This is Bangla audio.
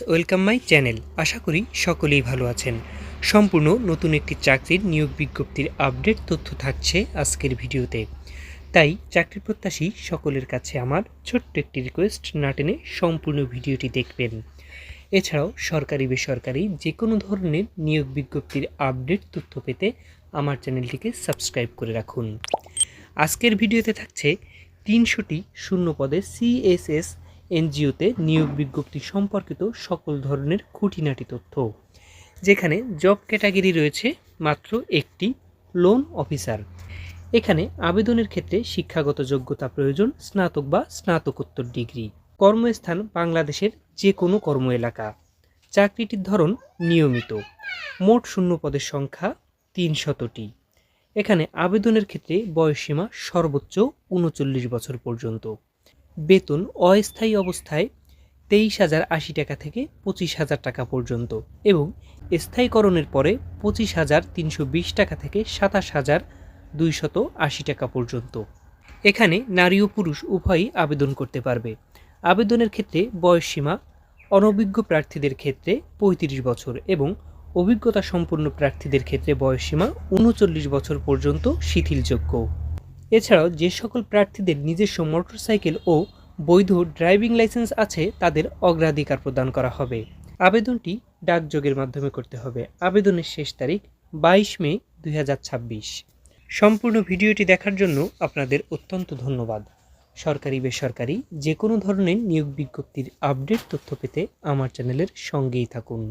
Welcome my channel. আশা করি সকলেই ভালো আছেন। সম্পূর্ণ নতুন একটি চাকরির নিয়োগ বিজ্ঞপ্তির আপডেট তথ্য থাকছে আজকের ভিডিওতে। তাই চাকরি প্রত্যাশী সকলের কাছে আমার ছোট্ট একটি রিকোয়েস্ট, না টেনে সম্পূর্ণ ভিডিওটি দেখবেন। এছাড়াও সরকারি বেসরকারি যে কোনো ধরনের নিয়োগ বিজ্ঞপ্তির আপডেট তথ্য পেতে আমার চ্যানেলটিকে সাবস্ক্রাইব করে রাখুন। আজকের ভিডিওতে থাকছে 300টি শূন্য পদে সিএসএস এনজিওতে নিয়োগ বিজ্ঞপ্তি সম্পর্কিত সকল ধরনের খুঁটিনাটি তথ্য, যেখানে জব ক্যাটাগরি রয়েছে মাত্র একটি, লোন অফিসার। এখানে আবেদনের ক্ষেত্রে শিক্ষাগত যোগ্যতা প্রয়োজন, স্নাতক বা স্নাতকোত্তর ডিগ্রি। কর্মস্থান বাংলাদেশের যে কোনো কর্ম এলাকা। চাকরিটির ধরন নিয়মিত। মোট শূন্য পদের সংখ্যা 300টি। এখানে আবেদনের ক্ষেত্রে বয়সসীমা সর্বোচ্চ 39 বছর পর্যন্ত। বেতন অস্থায়ী অবস্থায় 23,080 টাকা থেকে 25,000 টাকা পর্যন্ত এবং স্থায়ীকরণের পরে 25,320 টাকা থেকে 27,280 টাকা পর্যন্ত। এখানে নারী ও পুরুষ উভয়ই আবেদন করতে পারবে। আবেদনের ক্ষেত্রে বয়সসীমা অনভিজ্ঞ প্রার্থীদের ক্ষেত্রে 35 বছর এবং অভিজ্ঞতা সম্পন্ন প্রার্থীদের ক্ষেত্রে বয়সসীমা 39 বছর পর্যন্ত শিথিলযোগ্য। এছাড়াও যে সকল প্রার্থীদের নিজস্ব মোটরসাইকেল ও বৈধ ড্রাইভিং লাইসেন্স আছে তাদের অগ্রাধিকার প্রদান করা হবে। আবেদনটি ডাকযোগের মাধ্যমে করতে হবে। আবেদনের শেষ তারিখ 22 মে 2026। সম্পূর্ণ ভিডিওটি দেখার জন্য আপনাদের অত্যন্ত ধন্যবাদ। সরকারি বেসরকারি যে কোনো ধরনের নিয়োগ বিজ্ঞপ্তির আপডেট তথ্য পেতে আমার চ্যানেলের সঙ্গেই থাকুন।